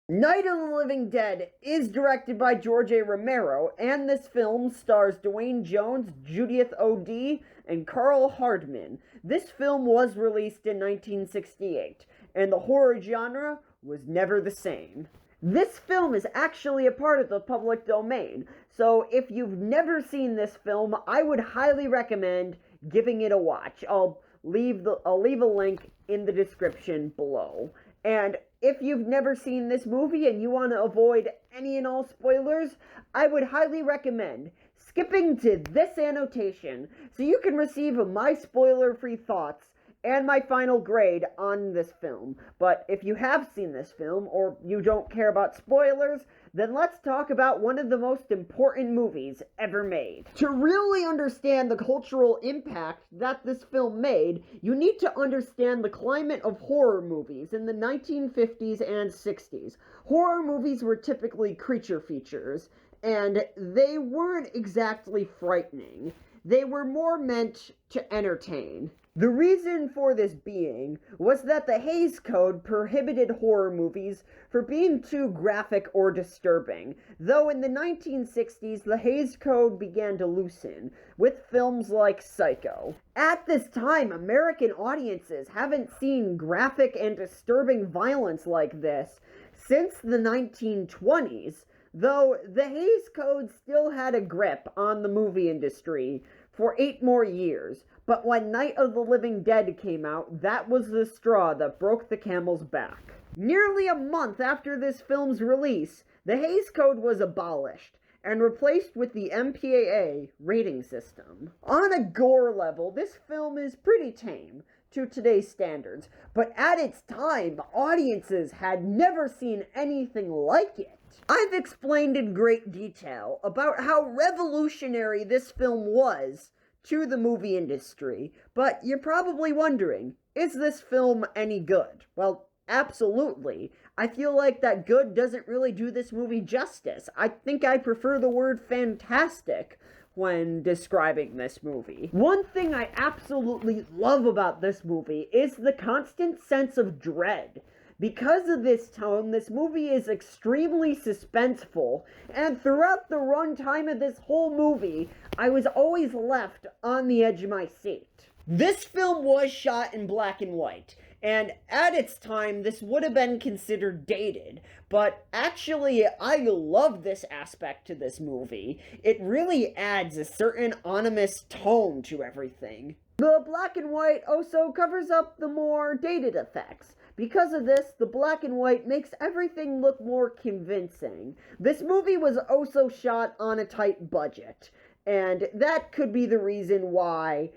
Night of the Living Dead is directed by George A. Romero, and this film stars Dwayne Jones, Judith O'Dea, and Carl Hardman. This film was released in 1968, and the horror genre was never the same. This film is actually a part of the public domain, so if you've never seen this film, I would highly recommend giving it a watch. I'll leave a link in the description below. And if you've never seen this movie and you want to avoid any and all spoilers, I would highly recommend skipping to this annotation so you can receive my spoiler-free thoughts and my final grade on this film. But if you have seen this film, or you don't care about spoilers, then let's talk about one of the most important movies ever made. To really understand the cultural impact that this film made, you need to understand the climate of horror movies in the 1950s and 60s. Horror movies were typically creature features, and they weren't exactly frightening. They were more meant to entertain. The reason for this being was that the Hays Code prohibited horror movies for being too graphic or disturbing, though in the 1960s the Hays Code began to loosen, with films like Psycho. At this time, American audiences haven't seen graphic and disturbing violence like this since the 1920s, though the Hays Code still had a grip on the movie industry for 8 more years. But when Night of the Living Dead came out, that was the straw that broke the camel's back. Nearly a month after this film's release, the Hays Code was abolished and replaced with the MPAA rating system. On a gore level, this film is pretty tame to today's standards, but at its time, audiences had never seen anything like it. I've explained in great detail about how revolutionary this film was to the movie industry, but you're probably wondering, is this film any good? Well, absolutely. I feel like that good doesn't really do this movie justice. I think I prefer the word fantastic when describing this movie. One thing I absolutely love about this movie is the constant sense of dread. Because of this tone, this movie is extremely suspenseful, and throughout the runtime of this whole movie, I was always left on the edge of my seat. This film was shot in black and white, and at its time, this would have been considered dated, but actually, I love this aspect to this movie. It really adds a certain ominous tone to everything. The black and white also covers up the more dated effects. Because of this, the black and white makes everything look more convincing. This movie was also shot on a tight budget, and that could be the reason why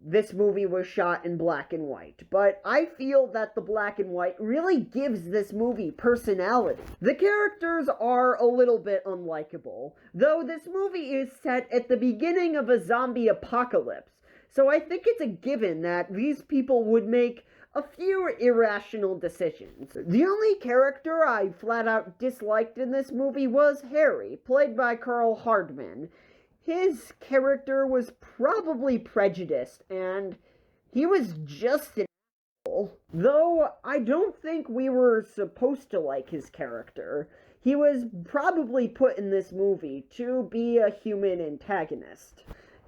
this movie was shot in black and white. But I feel that the black and white really gives this movie personality. The characters are a little bit unlikable, though this movie is set at the beginning of a zombie apocalypse, so I think it's a given that these people would make a few irrational decisions. The only character I flat out disliked in this movie was Harry, played by Carl Hardman. His character was probably prejudiced, and he was just an asshole. Though I don't think we were supposed to like his character. He was probably put in this movie to be a human antagonist.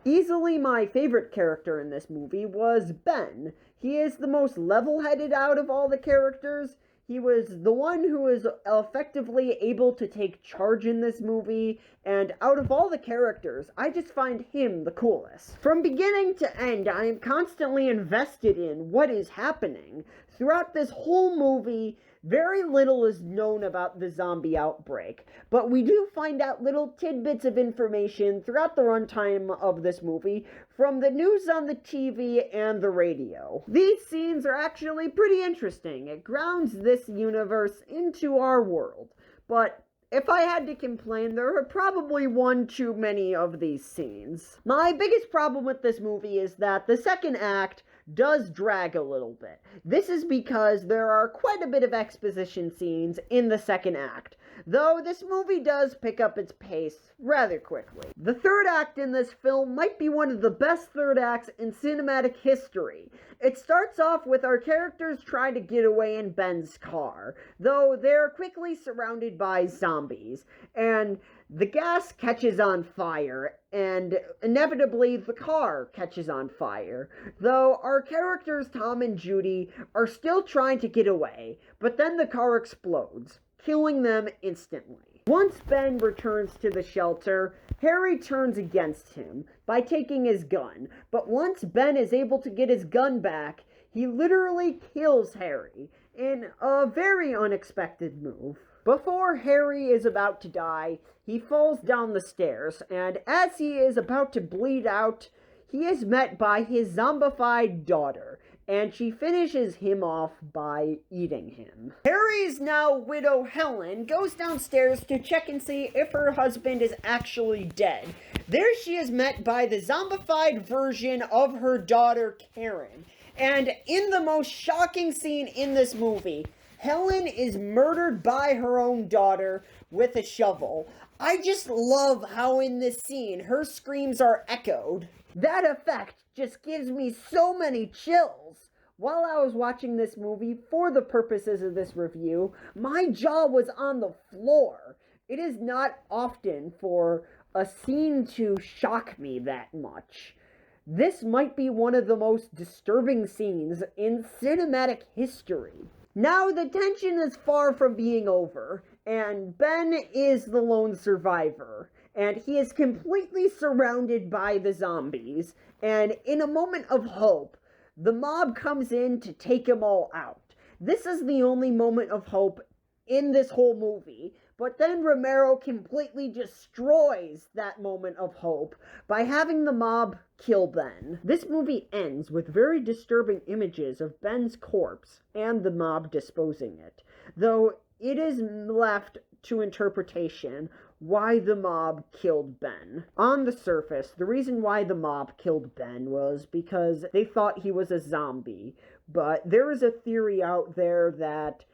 Easily my favorite character in this movie was Ben. He is the most level-headed out of all the characters. He was the one who was effectively able to take charge in this movie, and out of all the characters, I just find him the coolest. From beginning to end, I am constantly invested in what is happening. Throughout this whole movie, very little is known about the zombie outbreak, but we do find out little tidbits of information throughout the runtime of this movie from the news on the TV and the radio. These scenes are actually pretty interesting. It grounds this universe into our world, but if I had to complain, there are probably one too many of these scenes. My biggest problem with this movie is that the second act does drag a little bit. This is because there are quite a bit of exposition scenes in the second act, though this movie does pick up its pace rather quickly. The third act in this film might be one of the best third acts in cinematic history. It starts off with our characters trying to get away in Ben's car, though they're quickly surrounded by zombies, and the gas catches on fire, and inevitably the car catches on fire, though our characters Tom and Judy are still trying to get away, but then the car explodes, killing them instantly. Once Ben returns to the shelter, Harry turns against him by taking his gun, but once Ben is able to get his gun back, he literally kills Harry in a very unexpected move. Before Harry is about to die, he falls down the stairs, and as he is about to bleed out, he is met by his zombified daughter, and she finishes him off by eating him. Harry's now widow Helen goes downstairs to check and see if her husband is actually dead. There she is met by the zombified version of her daughter Karen, and in the most shocking scene in this movie, Helen is murdered by her own daughter with a shovel. I just love how in this scene her screams are echoed. That effect just gives me so many chills. While I was watching this movie for the purposes of this review, my jaw was on the floor. It is not often for a scene to shock me that much. This might be one of the most disturbing scenes in cinematic history. Now, the tension is far from being over, and Ben is the lone survivor, and he is completely surrounded by the zombies, and in a moment of hope, the mob comes in to take them all out. This is the only moment of hope in this whole movie, but then Romero completely destroys that moment of hope by having the mob kill Ben. This movie ends with very disturbing images of Ben's corpse and the mob disposing it, though it is left to interpretation why the mob killed Ben. On the surface, the reason why the mob killed Ben was because they thought he was a zombie, but there is a theory out there that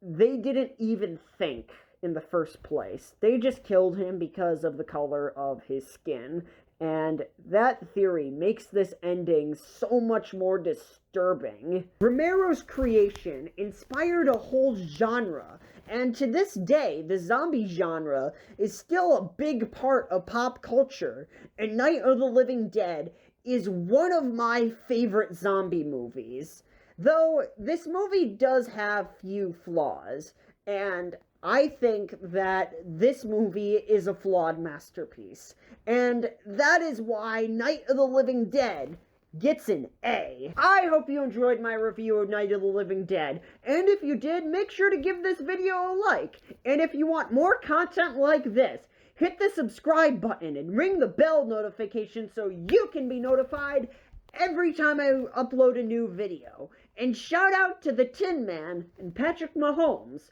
they didn't even think in the first place. They just killed him because of the color of his skin, and that theory makes this ending so much more disturbing. Romero's creation inspired a whole genre, and to this day, the zombie genre is still a big part of pop culture, and Night of the Living Dead is one of my favorite zombie movies. Though this movie does have few flaws, and I think that this movie is a flawed masterpiece. And that is why Night of the Living Dead gets an A. I hope you enjoyed my review of Night of the Living Dead. And if you did, make sure to give this video a like. And if you want more content like this, hit the subscribe button and ring the bell notification so you can be notified every time I upload a new video. And shout out to the Tin Man and Patrick Mahomes